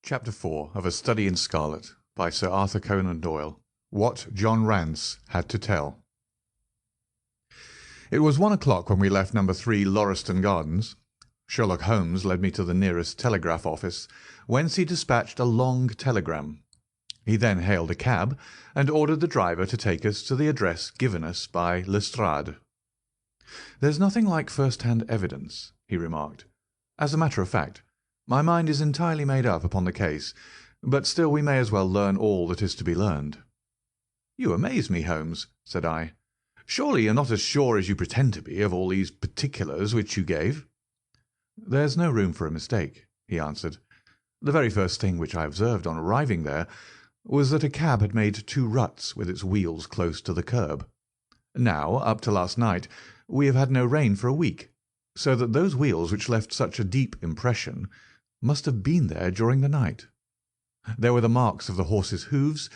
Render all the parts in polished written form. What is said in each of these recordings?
Chapter 4 of A Study in Scarlet by Sir Arthur Conan Doyle. What John Rance Had to Tell. It was 1 o'clock when we left No. 3 Lauriston Gardens. Sherlock Holmes led me to the nearest telegraph office, whence he dispatched a long telegram. He then hailed a cab and ordered the driver to take us to the address given us by Lestrade. "There's nothing like first-hand evidence," he remarked. "As a matter of fact, my mind is entirely made up upon the case, but still we may as well learn all that is to be learned." "You amaze me, Holmes," said I. "Surely you're not as sure as you pretend to be of all these particulars which you gave?" "There's no room for a mistake," he answered. "The very first thing which I observed on arriving there was that a cab had made 2 ruts with its wheels close to the curb. Now, up to last night, we have had no rain for a week, so that those wheels which left such a deep impression must have been there during the night. There were the marks of the horse's hoofs,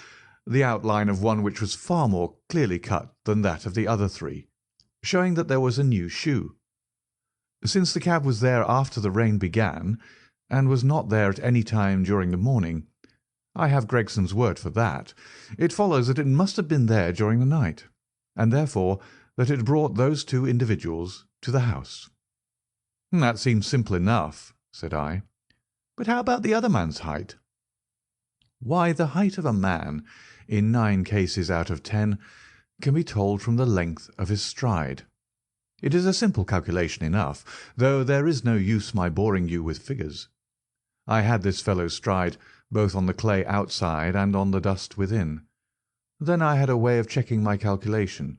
the outline of one which was far more clearly cut than that of the other 3, showing that there was a new shoe. Since the cab was there after the rain began, and was not there at any time during the morning, I have Gregson's word for that, it follows that it must have been there during the night, and therefore that it brought those 2 individuals to the house." "That seems simple enough," said I. "But how about the other man's height?" "Why, the height of a man, in 9 cases out of 10, can be told from the length of his stride. It is a simple calculation enough, though there is no use my boring you with figures. I had this fellow's stride both on the clay outside and on the dust within. Then I had a way of checking my calculation.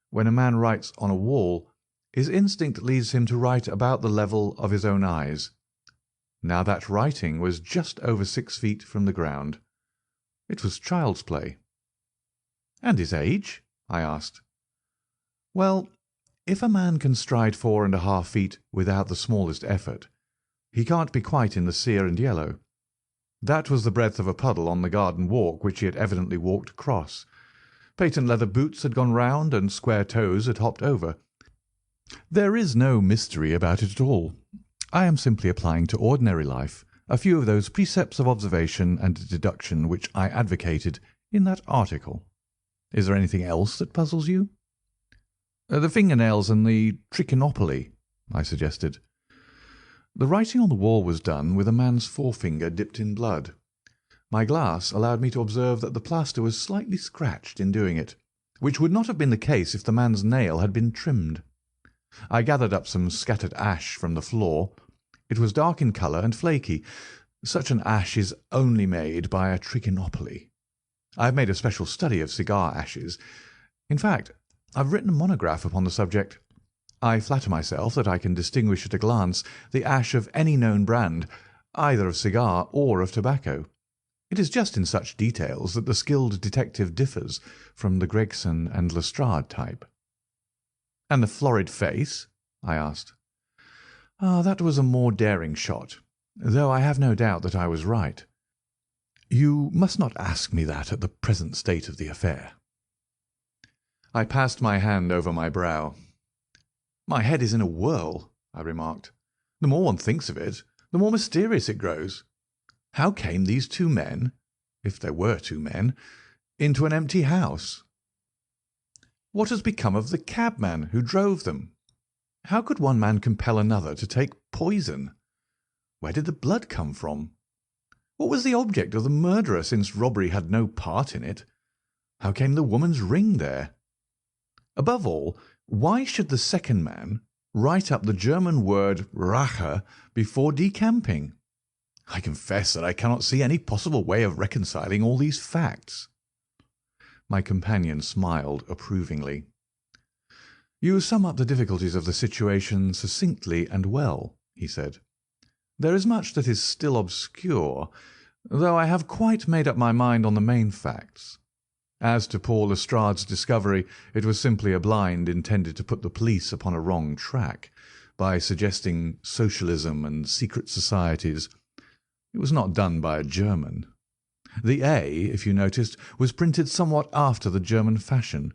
When a man writes on a wall, his instinct leads him to write about the level of his own eyes. Now that writing was just over 6 feet from the ground. It was child's play." "And his age?" I asked. "Well, if a man can stride 4½ feet without the smallest effort, he can't be quite in the sere and yellow. That was the breadth of a puddle on the garden walk which he had evidently walked across. Patent leather boots had gone round and square toes had hopped over. There is no mystery about it at all. I am simply applying to ordinary life a few of those precepts of observation and deduction which I advocated in that article. Is there anything else that puzzles you?" "The fingernails and the trichinopoly," I suggested. "The writing on the wall was done with a man's forefinger dipped in blood. My glass allowed me to observe that the plaster was slightly scratched in doing it, which would not have been the case if the man's nail had been trimmed. I gathered up some scattered ash from the floor. It was dark in colour and flaky. Such an ash is only made by a trichinopoly. I have made a special study of cigar ashes. In fact, I have written a monograph upon the subject. I flatter myself that I can distinguish at a glance the ash of any known brand, either of cigar or of tobacco. It is just in such details that the skilled detective differs from the Gregson and Lestrade type." "And the florid face?" I asked. "That was a more daring shot, though I have no doubt that I was right. You must not ask me that at the present state of the affair." I passed my hand over my brow. "My head is in a whirl," I remarked. "The more one thinks of it, the more mysterious it grows. How came these 2 men, if there were 2 men, into an empty house? What has become of the cabman who drove them? How could one man compel another to take poison? Where did the blood come from? What was the object of the murderer, since robbery had no part in it? How came the woman's ring there? Above all, why should the second man write up the German word Rache before decamping? I confess that I cannot see any possible way of reconciling all these facts." My companion smiled approvingly. "You sum up the difficulties of the situation succinctly and well," he said. "There is much that is still obscure, though I have quite made up my mind on the main facts. As to poor Lestrade's discovery, it was simply a blind intended to put the police upon a wrong track, by suggesting socialism and secret societies. It was not done by a German. The A, if you noticed, was printed somewhat after the German fashion.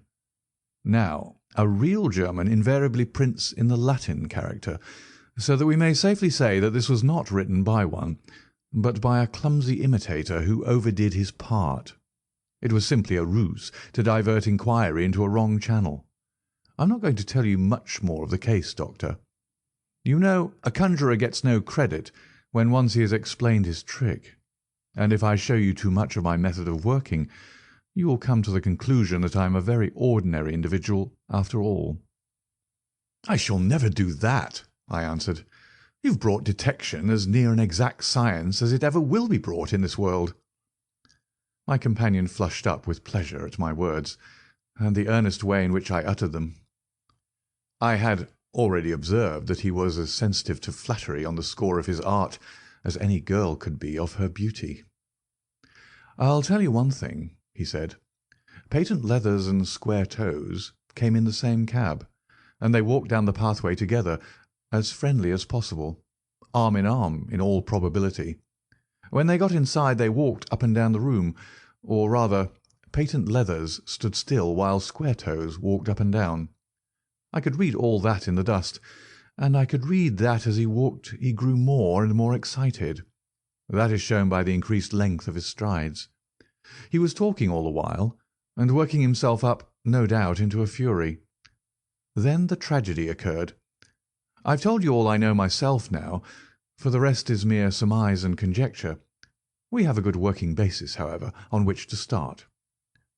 Now, a real German invariably prints in the Latin character, so that we may safely say that this was not written by one, but by a clumsy imitator who overdid his part. It was simply a ruse to divert inquiry into a wrong channel. I'm not going to tell you much more of the case, Doctor. You know, a conjurer gets no credit when once he has explained his trick, and if I show you too much of my method of working, you will come to the conclusion that I am a very ordinary individual after all." "I shall never do that," I answered. "You've brought detection as near an exact science as it ever will be brought in this world." My companion flushed up with pleasure at my words, and the earnest way in which I uttered them. I had already observed that he was as sensitive to flattery on the score of his art as any girl could be of her beauty. "I'll tell you one thing," he said. "Patent Leathers and Square Toes came in the same cab, and they walked down the pathway together, as friendly as possible, arm in arm in all probability. When they got inside they walked up and down the room, or rather, Patent Leathers stood still while Square Toes walked up and down. I could read all that in the dust, and I could read that as he walked he grew more and more excited. That is shown by the increased length of his strides. He was talking all the while, and working himself up, no doubt, into a fury. Then the tragedy occurred. I've told you all I know myself now, for the rest is mere surmise and conjecture. We have a good working basis, however, on which to start.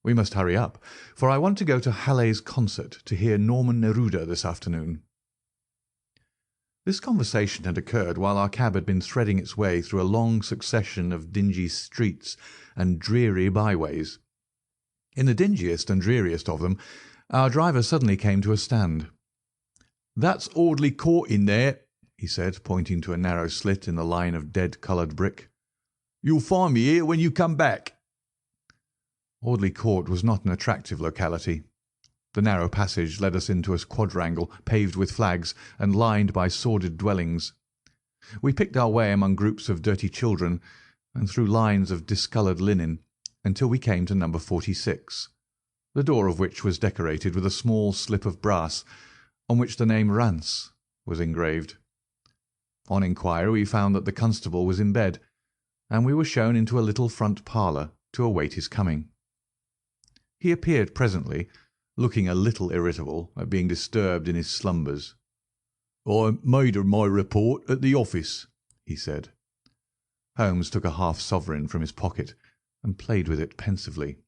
We must hurry up, for I want to go to Halle's concert to hear Norman Neruda this afternoon." This conversation had occurred while our cab had been threading its way through a long succession of dingy streets and dreary byways. In the dingiest and dreariest of them, our driver suddenly came to a stand. "That's Audley Court in there," he said, pointing to a narrow slit in the line of dead-coloured brick. "You'll find me here when you come back." Audley Court was not an attractive locality. The narrow passage led us into a quadrangle paved with flags and lined by sordid dwellings. We picked our way among groups of dirty children and through lines of discoloured linen until we came to number 46, the door of which was decorated with a small slip of brass on which the name Rance was engraved. On inquiry we found that the constable was in bed, and we were shown into a little front parlour to await his coming. He appeared presently, looking a little irritable at being disturbed in his slumbers. "I made her my report at the office," he said. Holmes took a half-sovereign from his pocket and played with it pensively.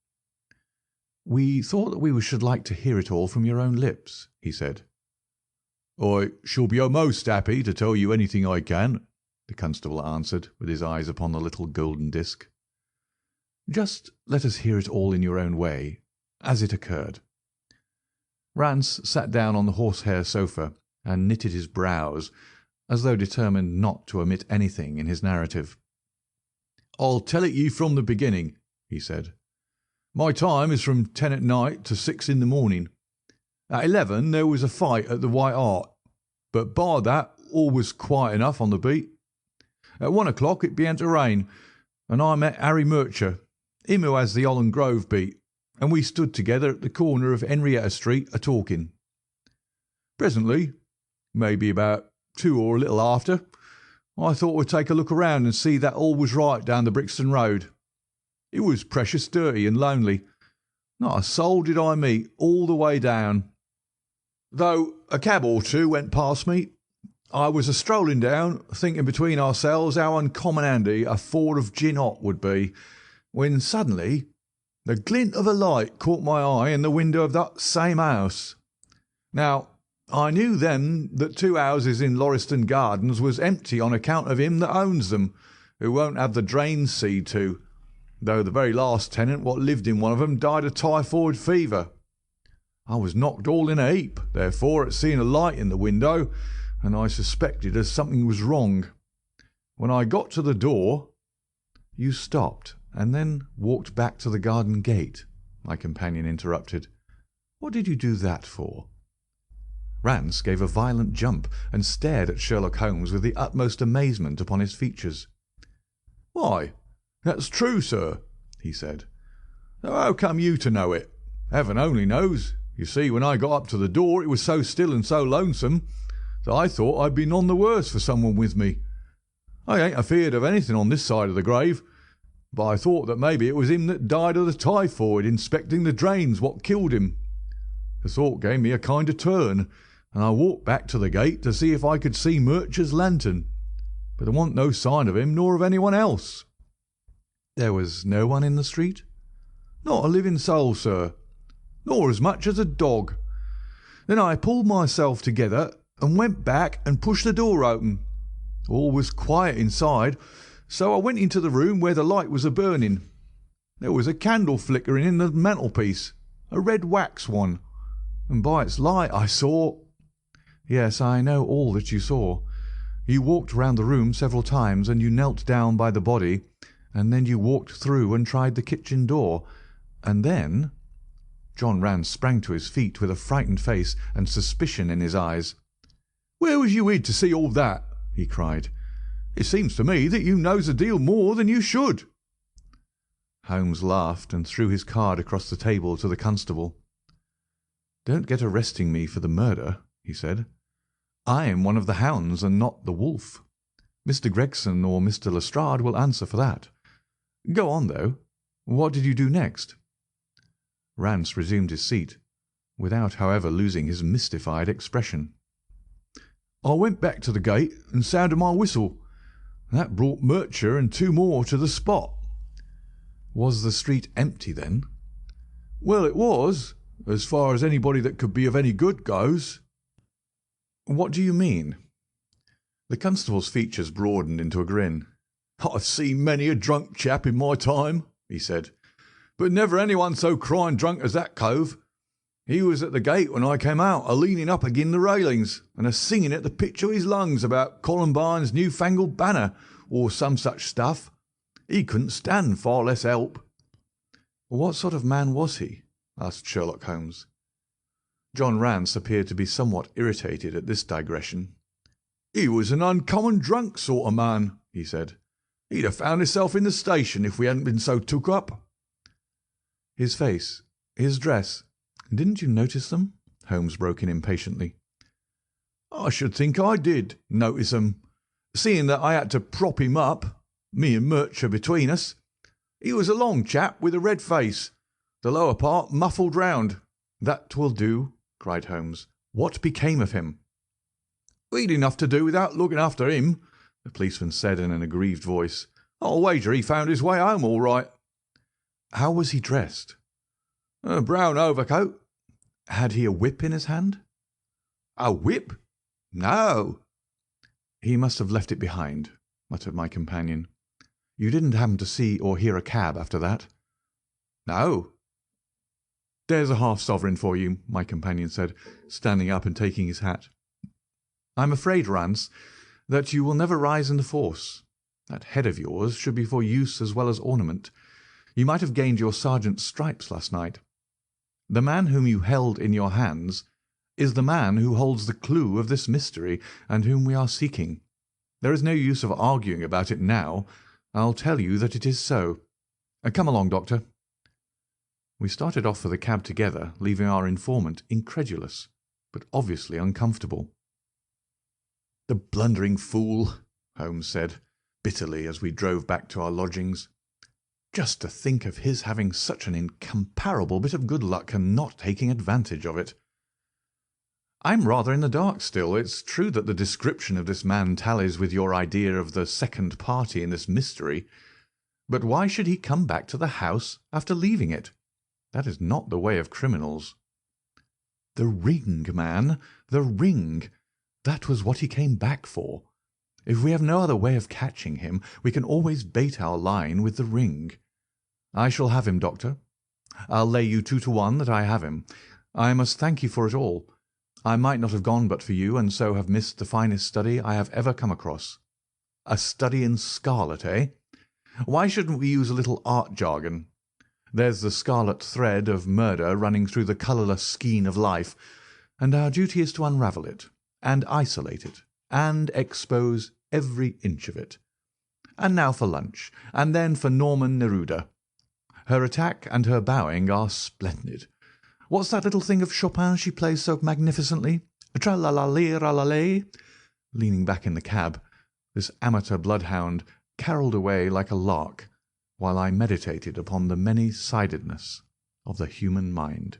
"We thought that we should like to hear it all from your own lips," he said. "I shall be most happy to tell you anything I can," the constable answered, with his eyes upon the little golden disc. "Just let us hear it all in your own way, as it occurred." Rance sat down on the horsehair sofa and knitted his brows, as though determined not to omit anything in his narrative. "I'll tell it you from the beginning," he said. "My time is from 10 at night to 6 in the morning. At 11 there was a fight at the White Hart, but by that all was quiet enough on the beat. At 1 o'clock it began to rain, and I met Harry Murcher, him who has the Holland Grove beat, and we stood together at the corner of Henrietta Street a-talking. Presently, maybe about 2 or a little after, I thought we'd take a look around and see that all was right down the Brixton Road. It was precious dirty and lonely. Not a soul did I meet all the way down. Though a cab or two went past me, I was a-strolling down, thinking between ourselves how uncommon handy a ford of gin hot would be, when suddenly the glint of a light caught my eye in the window of that same house. Now, I knew then that 2 houses in Lauriston Gardens was empty on account of him that owns them, who won't have the drains seed to, though the very last tenant what lived in one of them died of typhoid fever. I was knocked all in a heap, therefore, at seeing a light in the window, and I suspected as something was wrong. When I got to the door—" "You stopped, and then walked back to the garden gate," my companion interrupted. "What did you do that for?" Rance gave a violent jump and stared at Sherlock Holmes with the utmost amazement upon his features. "Why, that's true, sir," he said. "Now, how come you to know it? Heaven only knows. You see, when I got up to the door it was so still and so lonesome that I thought I'd been none the worse for someone with me. I ain't afeard of anything on this side of the grave, but I thought that maybe it was him that died of the typhoid inspecting the drains what killed him. The thought gave me a kind of turn, and I walked back to the gate to see if I could see Murcher's lantern, but there wasn't no sign of him nor of anyone else." "There was no one in the street?" "Not a living soul, sir, nor as much as a dog. Then I pulled myself together and went back and pushed the door open. All was quiet inside, so I went into the room where the light was a-burning. There was a candle flickering in the mantelpiece, a red wax one, and by its light I saw—" "Yes, I know all that you saw. You walked round the room several times, and you knelt down by the body, and then you walked through and tried the kitchen door, and then—" John Rance sprang to his feet with a frightened face and suspicion in his eyes. "Where was you hid to see all that?" he cried. "It seems to me that you knows a deal more than you should." Holmes laughed and threw his card across the table to the constable. "Don't get arresting me for the murder," he said. "I am one of the hounds and not the wolf. Mr. Gregson or Mr. Lestrade will answer for that. Go on, though. What did you do next?" Rance resumed his seat, without, however, losing his mystified expression. "I went back to the gate and sounded my whistle. That brought Murcher and two more to the spot." "Was the street empty then?" "Well, it was, as far as anybody that could be of any good goes." "What do you mean?" The constable's features broadened into a grin. "I've seen many a drunk chap in my time," he said, "but never anyone so crying drunk as that cove. He was at the gate when I came out, a-leaning up agin the railings, and a-singing at the pitch of his lungs about Columbine's new-fangled banner, or some such stuff. He couldn't stand far less help." "What sort of man was he?" asked Sherlock Holmes. John Rance appeared to be somewhat irritated at this digression. "He was an uncommon drunk sort of man," he said. "He'd have found himself in the station if we hadn't been so took up." "His face, his dress, didn't you notice them?" Holmes broke in impatiently. "I should think I did notice 'em, seeing that I had to prop him up, me and Murcher between us. He was a long chap with a red face, the lower part muffled round." "That will do," cried Holmes. "What became of him?" "We'd enough to do without looking after him," the policeman said in an aggrieved voice. "I'll wager he found his way home all right." "How was he dressed?" "A brown overcoat." "Had he a whip in his hand?" "A whip? No." "He must have left it behind," muttered my companion. "You didn't happen to see or hear a cab after that?" "No." "There's a half-sovereign for you," my companion said, standing up and taking his hat. "I'm afraid, Rance, that you will never rise in the force. That head of yours should be for use as well as ornament. You might have gained your sergeant's stripes last night. The man whom you held in your hands is the man who holds the clue of this mystery and whom we are seeking. There is no use of arguing about it now. I'll tell you that it is so. Come along, Doctor." We started off for the cab together, leaving our informant incredulous, but obviously uncomfortable. "The blundering fool," Holmes said bitterly as we drove back to our lodgings. "Just to think of his having such an incomparable bit of good luck and not taking advantage of it. I'm rather in the dark still. It's true that the description of this man tallies with your idea of the second party in this mystery, but why should he come back to the house after leaving it? That is not the way of criminals. The ring, man, the ring. That was what he came back for. If we have no other way of catching him, we can always bait our line with the ring. I shall have him, Doctor. I'll lay you 2 to 1 that I have him. I must thank you for it all. I might not have gone but for you, and so have missed the finest study I have ever come across. A study in scarlet, eh? Why shouldn't we use a little art jargon? There's the scarlet thread of murder running through the colourless skein of life, and our duty is to unravel it, and isolate it, and expose every inch of it. And now for lunch, and then for Norman Neruda. Her attack and her bowing are splendid. What's that little thing of Chopin she plays so magnificently? Tra-la-la-lee-ra-la-lay," leaning back in the cab, This amateur bloodhound carolled away like a lark, while I meditated upon the many-sidedness of the human mind.